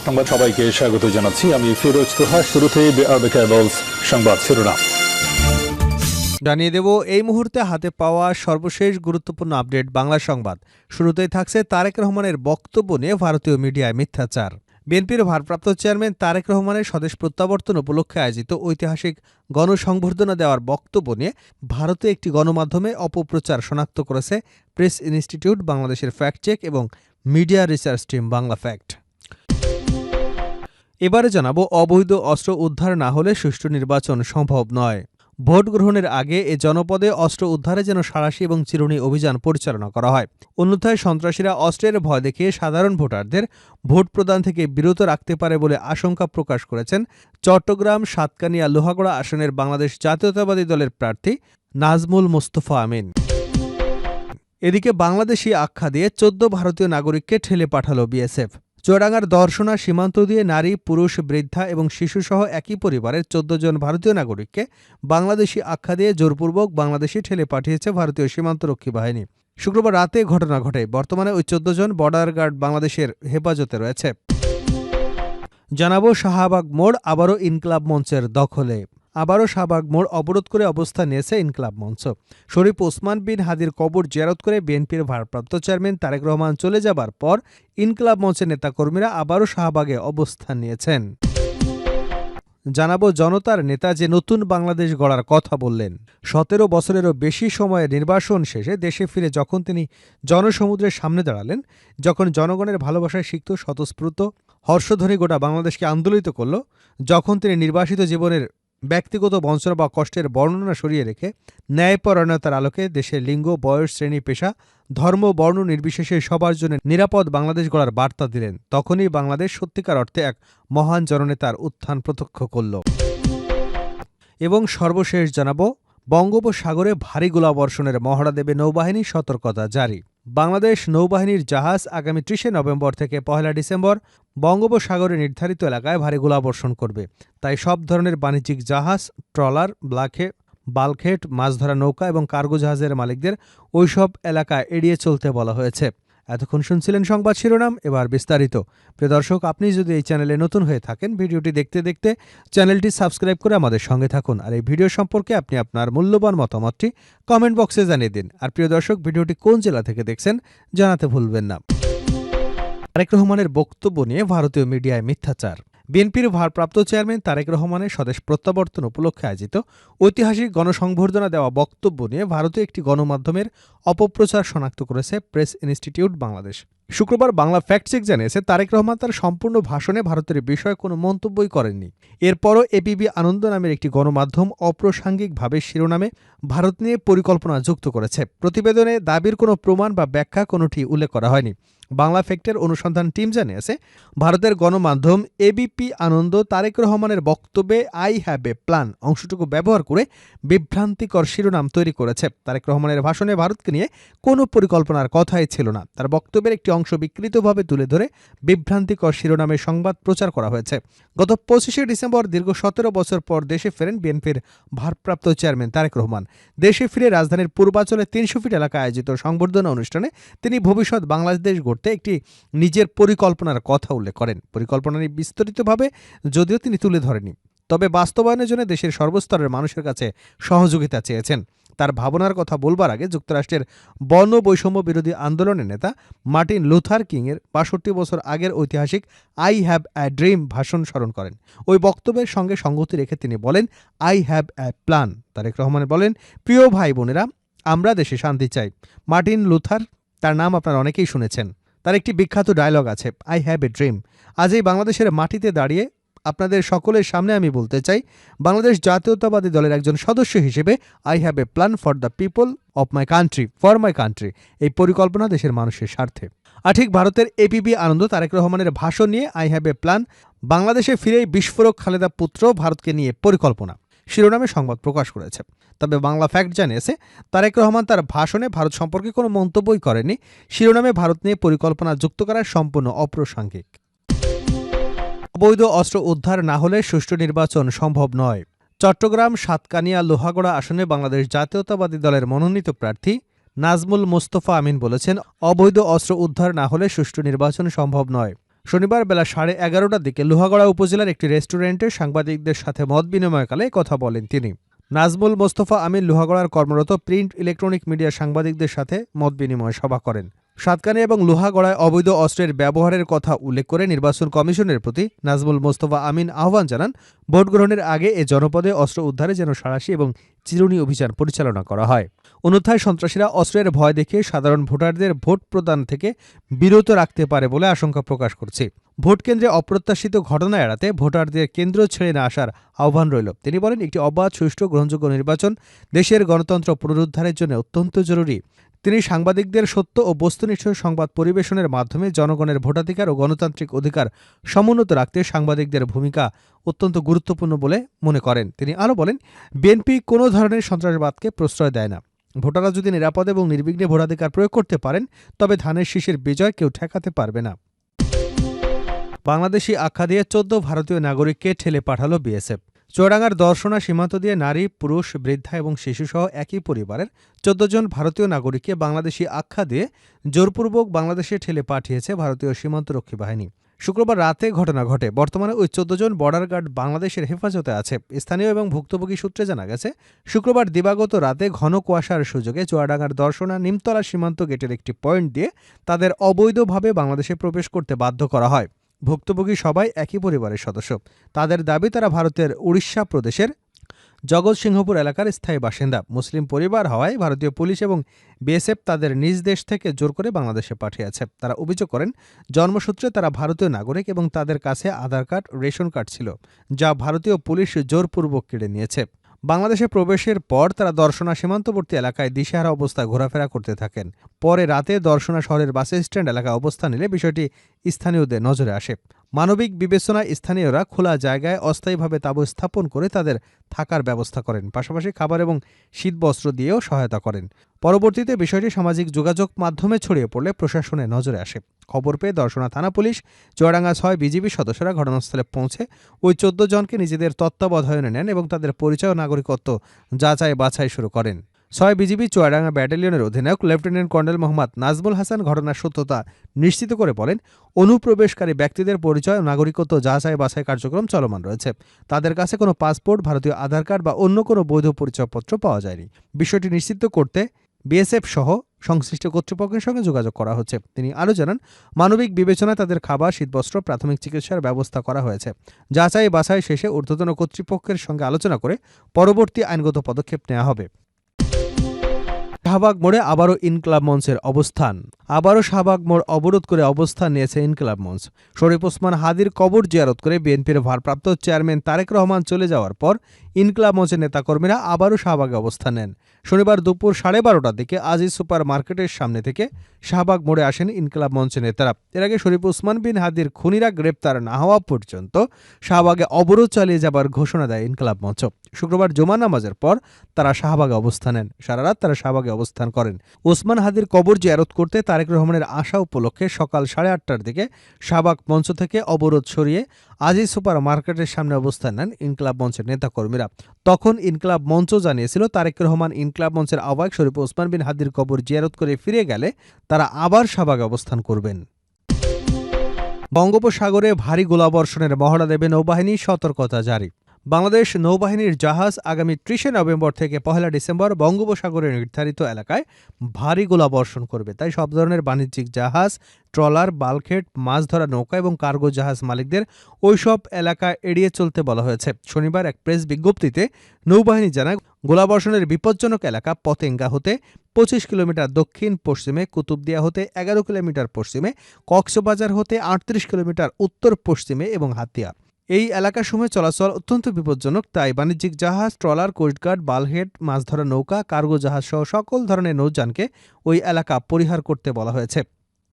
সংবাদ সবাইকে স্বাগত জানাচ্ছি। আমি ফিরোজ তোহা। শুরুতেই সংবাদ শিরোনাম জানিয়ে দেব এই মুহূর্তে হাতে পাওয়া সর্বশেষ গুরুত্বপূর্ণ আপডেট বাংলা সংবাদ। শুরুতেই থাকছে তারেক রহমানের বক্তব্য নিয়ে ভারতীয় মিডিয়ায় মিথ্যাচার। বিএনপির ভারপ্রাপ্ত চেয়ারম্যান তারেক রহমানের স্বদেশ প্রত্যাবর্তন উপলক্ষে আয়োজিত ঐতিহাসিক গণসংবর্ধনা দেওয়ার বক্তব্য নিয়ে ভারতে একটি গণমাধ্যমে অপপ্রচার শনাক্ত করেছে প্রেস ইনস্টিটিউট বাংলাদেশের ফ্যাক্ট চেক এবং media research team Bangla fact. এবারে জানাবো অবৈধ অস্ত্র উদ্ধার না হলে সুষ্ঠু নির্বাচন সম্ভব নয়। ভোট গ্রহণের আগে এ জনপদে অস্ত্র উদ্ধারে যেন সাঁড়াশি এবং চিরুনি অভিযান পরিচালনা করা হয়। অন্যথায় সন্ত্রাসীরা অস্ত্রের ভয় দেখিয়ে সাধারণ ভোটারদের ভোট প্রদান থেকে বিরত রাখতে পারে বলে আশঙ্কা প্রকাশ করেছেন চট্টগ্রাম সাতকানিয়া লোহাগড়া আসনের বাংলাদেশ জাতীয়তাবাদী দলের প্রার্থী নাজমুল মোস্তফা আমিন। এদিকে বাংলাদেশি আখ্যা দিয়ে ১৪ ভারতীয় নাগরিককে ঠেলে পাঠালো বিএসএফ। চুয়াডাঙ্গার দর্শনা সীমান্ত দিয়ে নারী, পুরুষ, বৃদ্ধা এবং শিশুসহ একই পরিবারের ১৪ জন ভারতীয় নাগরিককে বাংলাদেশি আখ্যা দিয়ে জোরপূর্বক বাংলাদেশে ঠেলে পাঠিয়েছে ভারতীয় সীমান্তরক্ষী বাহিনী। শুক্রবার রাতে ঘটনা ঘটে। বর্তমানে ওই ১৪ জন বর্ডার গার্ড বাংলাদেশের হেফাজতে রয়েছে। জানাবো শাহবাগ মোড় আবারও ইনকলাব মঞ্চের দখলে। আবারও শাহবাগ মোড় অবরোধ করে অবস্থান নিয়েছে ইনকলাব মঞ্চ। শরীফ ওসমান বিন হাদির কবর জিয়ারত করে বিএনপির ভারপ্রাপ্ত চেয়ারম্যান তারেক রহমান চলে যাবার পর ইনকলাব মঞ্চের নেতাকর্মীরা আবারও শাহবাগে অবস্থান নিয়েছেন। জানাবো জনতার নেতা যে নতুন বাংলাদেশ গড়ার কথা বললেন। ১৭ বছরেরও বেশি সময়ের নির্বাসন শেষে দেশে ফিরে যখন তিনি জনসমুদ্রের সামনে দাঁড়ালেন, যখন জনগণের ভালোবাসায় সিক্ত স্বতঃস্ফূর্ত হর্ষধ্বনি গোটা বাংলাদেশকে আন্দোলিত করল, যখন তিনি নির্বাসিত জীবনের ব্যক্তিগত বঞ্চনা বা কষ্টের বর্ণনা সরিয়ে রেখে ন্যায়পরায়ণতার আলোকে দেশের লিঙ্গ, বয়স, শ্রেণী, পেশা, ধর্ম, বর্ণ নির্বিশেষে সবার জন্য নিরাপদ বাংলাদেশ গড়ার বার্তা দিলেন, তখনই বাংলাদেশ সত্যিকার অর্থে এক মহান জননেতার উত্থান প্রত্যক্ষ করল। এবং সর্বশেষ জানাবো বঙ্গোপসাগরে ভারী গোলাবর্ষণের মহড়া দেবে নৌবাহিনী, সতর্কতা জারি। বাংলাদেশ নৌবাহিনীর জাহাজ আগামী ৩০ নভেম্বর থেকে ১ ডিসেম্বর বঙ্গোপসাগরে নির্ধারিত এলাকায় ভারী গোলাবর্ষণ করবে। তাই সব ধরনের বাণিজ্যিক জাহাজ, ট্রলার, বাল্কহেড, মাছ ধরা নৌকা এবং কার্গো জাহাজের মালিকদের ওইসব এলাকায় এড়িয়ে চলতে বলা হয়েছে। এতক্ষণ শুনছিলেন সংবাদ শিরোনাম, এবার বিস্তারিত। প্রিয় দর্শক, আপনি যদি এই চ্যানেলে নতুন হয়ে থাকেন, ভিডিওটি দেখতে দেখতে চ্যানেলটি সাবস্ক্রাইব করে আমাদের সঙ্গে থাকুন। আর এই ভিডিও সম্পর্কে আপনি আপনার মূল্যবান মতামতটি কমেন্ট বক্সে জানিয়ে দিন। আর প্রিয় দর্শক, ভিডিওটি কোন জেলা থেকে দেখছেন জানাতে ভুলবেন না। তারেক রহমানের বক্তব্য নিয়ে ভারতীয় মিডিয়ায় মিথ্যাচার। বিএনপির ভারপ্রাপ্ত চেয়ারম্যান তারেক রহমানের স্বদেশ প্রত্যাবর্তন উপলক্ষে আয়োজিত ঐতিহাসিক গণসংবর্ধনা দেওয়া বক্তব্য নিয়ে ভারতে একটি গণমাধ্যমের অপপ্রচার শনাক্ত করেছে প্রেস ইনস্টিটিউট বাংলাদেশ। শুক্রবার বাংলা ফ্যাক্ট চেক জানিয়েছে তারেক রহমান তার সম্পূর্ণ ভাষণে ভারতের বিষয়ে কোনো মন্তব্যই করেননি। এরপরও এবিপি আনন্দ নামের একটি গণমাধ্যম অপ্রাসঙ্গিকভাবে শিরোনামে ভারত নিয়ে পরিকল্পনা যুক্ত করেছে। প্রতিবেদনে দাবির কোনো প্রমাণ বা ব্যাখ্যা কোনোটি উল্লেখ করা হয়নি। বাংলা ফ্যাক্টের অনুসন্ধান টিম জানিয়েছে ভারতের গণমাধ্যম এবিপি আনন্দ তারেক রহমানের বক্তব্যে আই হ্যাভ এ প্ল্যান অংশটুকু ব্যবহার করে বিভ্রান্তিকর শিরোনাম তৈরি করেছে। তারেক রহমানের ভাষণে ভারতকে নিয়ে কোনো পরিকল্পনার কথাই ছিল না। তার বক্তব্যের একটি অংশ বিকৃতভাবে তুলে ধরে বিভ্রান্তিকর শিরোনামে সংবাদ প্রচার করা হয়েছে। গত ২৫ ডিসেম্বর দীর্ঘ ১৭ বছর পর দেশে ফেরেন বিএনপির ভারপ্রাপ্ত চেয়ারম্যান তারেক রহমান। দেশে ফিরে রাজধানীর পূর্বাঞ্চলে ৩০০ ফিট এলাকায় আয়োজিত সংবর্ধনা অনুষ্ঠানে তিনি ভবিষ্যৎ বাংলাদেশ গড়তে একটি নিজের পরিকল্পনার কথা উল্লেখ করেন। পরিকল্পনাটি বিস্তারিতভাবে যদিও তিনি তুলে ধরেনি, তবে বাস্তবায়নের জন্য দেশের সর্বস্তরের মানুষের কাছে সহযোগিতা চেয়েছেন। তার ভাবনার কথা বলবার আগে যুক্তরাষ্ট্রের বর্ণ বৈষম্য বিরোধী আন্দোলনের নেতা মার্টিন লুথার কিংয়ের ৬২ বছর আগের ঐতিহাসিক আই হ্যাভ এ ড্রিম ভাষণ স্মরণ করেন। ওই বক্তব্যের সঙ্গে সঙ্গতি রেখে তিনি বলেন, I have a plan. Tarek Rahman বলেন, প্রিয় ভাই বোনেরা, আমরা দেশে শান্তি চাই। মার্টিন লুথার, তার নাম আপনারা অনেকেই শুনেছেন। তার একটি বিখ্যাত ডায়লগ আছে, আই হ্যাভ এ ড্রিম। আজ এই বাংলাদেশের মাটিতে দাঁড়িয়ে আপনাদের সকলের সামনে আমি বলতে চাই, বাংলাদেশ জাতীয়তাবাদী দলের একজন সদস্য হিসেবে I have a plan for the people of my country, for my country. এই পরিকল্পনা দেশের মানুষের স্বার্থে। আর ঠিক ভারতের এবিপি আনন্দ তারেক রহমানের ভাষণ নিয়ে আই হ্যাভ এ প্ল্যান, বাংলাদেশে ফিরেই বিস্ফোরক খালেদা পুত্র, ভারতকে নিয়ে পরিকল্পনা শিরোনামে সংবাদ প্রকাশ করেছে। তবে বাংলা ফ্যাক্ট জানিয়েছে তারেক রহমান তার ভাষণে ভারত সম্পর্কে কোনো মন্তব্যই করেননি। শিরোনামে ভারত নিয়ে পরিকল্পনা যুক্ত করার সম্পূর্ণ অপ্রাসঙ্গিক। অবৈধ অস্ত্র উদ্ধার না হলে সুষ্ঠু নির্বাচন সম্ভব নয়। চট্টগ্রাম সাতকানিয়া লোহাগড়া আসনে বাংলাদেশ জাতীয়তাবাদী দলের মনোনীত প্রার্থী নাজমুল মোস্তফা আমিন বলেছেন, অবৈধ অস্ত্র উদ্ধার না হলে সুষ্ঠু নির্বাচন সম্ভব নয়। শনিবার বেলা 11:30টার দিকে লোহাগড়া উপজেলার একটি রেস্টুরেন্টে সাংবাদিকদের সাথে মত বিনিময়কালে কথা বলেন তিনি। নাজমুল মোস্তফা আমিন লোহাগড়ার কর্মরত প্রিন্ট ইলেকট্রনিক মিডিয়া সাংবাদিকদের সাথে মত বিনিময় সভা করেন। সাতকানি এবং লোহাগড়ায় অবৈধ অস্ত্রের ব্যবহারের কথা উল্লেখ করে নির্বাচন কমিশনের প্রতি নাজমুল মোস্তফা আমিন আহ্বান জানান, ভোট গ্রহণের আগে এ জনপদে অস্ত্র উদ্ধারে যেন সাঁড়াশি এবং চিরুনি অভিযান পরিচালনা করা হয়। অন্যথায় সন্ত্রাসীরা অস্ত্রের ভয় দেখিয়ে সাধারণ ভোটারদের ভোট প্রদান থেকে বিরত রাখতে পারে বলে আশঙ্কা প্রকাশ করছে। ভোট কেন্দ্রে অপ্রত্যাশিত ঘটনা এড়াতে ভোটারদের কেন্দ্র ছেড়ে না আসার আহ্বান রইল। তিনি বলেন, একটি অবাধ, সুষ্ঠু, গ্রহণযোগ্য নির্বাচন দেশের গণতন্ত্র পুনরুদ্ধারের জন্য অত্যন্ত জরুরি। তিনি সাংবাদিকদের সত্য ও বস্তুনিষ্ঠ সংবাদ পরিবেশনের মাধ্যমে জনগণের ভোটাধিকার ও গণতান্ত্রিক অধিকার সমুন্নত রাখতে সাংবাদিকদের ভূমিকা অত্যন্ত গুরুত্বপূর্ণ বলে মনে করেন। তিনি আরও বলেন, বিএনপি কোনো ধরনের সন্ত্রাসবাদকে প্রশ্রয় দেয় না। ভোটাররা যদি নিরাপদ এবং নির্বিঘ্নে ভোটাধিকার প্রয়োগ করতে পারেন, তবে ধানের শীষের বিজয় কেউ ঠেকাতে পারবে না। বাংলাদেশি আখ্যা দিয়ে 14 ভারতীয় নাগরিককে ঠেলে পাঠালো বিএসএফ। চুয়াডাঙ্গার দর্শনা সীমান্ত দিয়ে নারী, পুরুষ, বৃদ্ধা এবং শিশুসহ একই পরিবারের 14 জন ভারতীয় নাগরিককে বাংলাদেশি আখ্যা দিয়ে জোরপূর্বক বাংলাদেশে ঠেলে পাঠিয়েছে ভারতীয় সীমান্তরক্ষী বাহিনী। শুক্রবার রাতে ঘটনা ঘটে। বর্তমানে ওই 14 জন বর্ডার গার্ড বাংলাদেশের হেফাজতে আছে। স্থানীয় এবং ভুক্তভোগী সূত্রে জানা গেছে, শুক্রবার দিবাগত রাতে ঘন কুয়াশার সুযোগে চুয়াডাঙ্গার দর্শনা নিমতলা সীমান্ত গেটের একটি পয়েন্ট দিয়ে তাদের অবৈধভাবে বাংলাদেশে প্রবেশ করতে বাধ্য করা হয়। ভুক্তভোগী সবাই একই পরিবারের সদস্য। তাদের দাবি, তারা ভারতের উড়িষ্যা প্রদেশের জগৎসিংহপুর এলাকার স্থায়ী বাসিন্দা। মুসলিম পরিবার হওয়ায় ভারতীয় পুলিশ এবং বিএসএফ তাদের নিজ দেশ থেকে জোর করে বাংলাদেশে পাঠিয়েছে। তারা অভিযোগ করেন, জন্মসূত্রে তারা ভারতীয় নাগরিক এবং তাদের কাছে আধার কার্ড, রেশন কার্ড ছিল, যা ভারতীয় পুলিশ জোরপূর্বক কেড়ে নিয়েছে। বাংলাদেশে প্রবেশের পর তারা দর্শনা সীমান্তবর্তী এলাকায় দিশেহারা অবস্থায় ঘোরাফেরা করতে থাকেন। পরে রাতে দর্শনা শহরের বাস স্ট্যান্ড এলাকায় অবস্থান নিলে বিষয়টি স্থানীয়দের নজরে আসে। মানবিক বিবেচনায় স্থানীয়রা খোলা জায়গায় অস্থায়ীভাবে তাঁবু স্থাপন করে তাদের থাকার ব্যবস্থা করেন, পাশাপাশি খাবার এবং শীতবস্ত্র দিয়েও সহায়তা করেন। পরবর্তীতে বিষয়টি সামাজিক যোগাযোগ মাধ্যমে ছড়িয়ে পড়লে প্রশাসনের নজরে আসে। খবর পেয়ে দর্শনা থানা পুলিশ, চুয়াডাঙ্গা 6 বিজিবি সদস্যরা ঘটনাস্থলে পৌঁছে ওই 14 জনকে নিজেদের তত্ত্বাবধানে নেন এবং তাদের পরিচয় ও নাগরিকত্ব যাচাই বাছাই শুরু করেন। 6 বিজিবি চুয়াডাঙ্গা ব্যাটালিয়নের অধিনায়ক লেফটেন্যান্ট কর্নেল মোহাম্মদ নাজমুল হাসান ঘটনার সত্যতা নিশ্চিত করে বলেন, অনুপ্রবেশকারী ব্যক্তিদের পরিচয় ও নাগরিকত্ব যাচাই বাছাই কার্যক্রম চলমান রয়েছে। তাদের কাছে কোনো পাসপোর্ট, ভারতীয় আধার কার্ড বা অন্য কোনো বৈধ পরিচয়পত্র পাওয়া যায়নি। বিষয়টি নিশ্চিত করতে বিএসএফ সহ সংশ্লিষ্ট কর্তৃপক্ষের সঙ্গে যোগাযোগ করা হচ্ছে। তিনি আরও জানান, মানবিক বিবেচনায় তাদের খাবার, শীতবস্ত্র, প্রাথমিক চিকিৎসার ব্যবস্থা করা হয়েছে। যাচাই বাছাই শেষে ঊর্ধ্বতন কর্তৃপক্ষের সঙ্গে আলোচনা করে পরবর্তী আইনগত পদক্ষেপ নেওয়া হবে। শাহবাগ মোড়ে আবারও ইনকিলাব মঞ্চের অবস্থান। আবারও শাহবাগ মোড় অবরোধ করে অবস্থান নিয়েছে ইনকিলাব মঞ্চ। শরীফ ওসমান হাদির কবর জিয়ারত করে বিএনপির ভারপ্রাপ্ত চেয়ারম্যান তারেক রহমান চলে যাওয়ার পর ইনকিলাব মঞ্চের নেতাকর্মীরা আবারও শাহবাগে অবস্থান নেন। শনিবার দুপুর 12:30টার দিকে আজিজ সুপার মার্কেটের সামনে থেকে শাহবাগ মোড়ে আসেন ইনকিলাব মঞ্চের নেতারা। এর আগে শরীফ ওসমান বিন হাদির খুনিরা গ্রেপ্তার না হওয়া পর্যন্ত শাহবাগে অবরোধ চালিয়ে যাবার ঘোষণা দেয় ইনকিলাব মঞ্চ। শুক্রবার জুমা নামাজের পর তারা শাহবাগে অবস্থান নেন। সারা রাত তারা শাহবাগে অবস্থান করেন। ওসমান হাদির কবর জিয়ারত করতে তারেক রহমানের আসা উপলক্ষে সকাল 8:30টার দিকে শাহবাগ মঞ্চ থেকে অবরোধ সরিয়ে আজিজ সুপার মার্কেটের সামনে অবস্থান নেন ইনকিলাব মঞ্চের নেতাকর্মীরা। তখন ইনকিলাব মঞ্চ জানিয়েছিল, তারেক রহমান ইনকিলাব মঞ্চের আহ্বায়ক শরীফ ওসমান বিন হাদির কবর জিয়ারত করে ফিরে গেলে তারা আবার শাহবাগে অবস্থান করবেন। বঙ্গোপসাগরে ভারী গোলাবর্ষণের মহড়া দেবে নৌবাহিনী, সতর্কতা জারি। বাংলাদেশ নৌবাহিনীর জাহাজ আগামী 30শে নভেম্বর থেকে 1 ডিসেম্বর বঙ্গোপসাগরের নির্ধারিত এলাকায় ভারী গোলাবর্ষণ করবে। তাই সব ধরনের বাণিজ্যিক জাহাজ, ট্রলার, বাল্কহেড, মাছ ধরা নৌকা এবং কার্গো জাহাজ মালিকদের ওইসব এলাকা এড়িয়ে চলতে বলা হয়েছে। শনিবার এক প্রেস বিজ্ঞপ্তিতে নৌবাহিনী জানায়, গোলাবর্ষণের বিপজ্জনক এলাকা পতেঙ্গা হতে 25 কিলোমিটার দক্ষিণ পশ্চিমে, কুতুবদিয়া হতে 11 কিলোমিটার পশ্চিমে, কক্সবাজার হতে 38 কিলোমিটার উত্তর পশ্চিমে এবং হাতিয়া। এই এলাকাসমূহে চলাচল অত্যন্ত বিপজ্জনক। তাই বাণিজ্যিক জাহাজ, ট্রলার, কোস্টগার্ড, বালহেড, মাছ ধরা নৌকা, কার্গো জাহাজ সহ সকল ধরনের নৌযানকে ওই এলাকা পরিহার করতে বলা হয়েছে।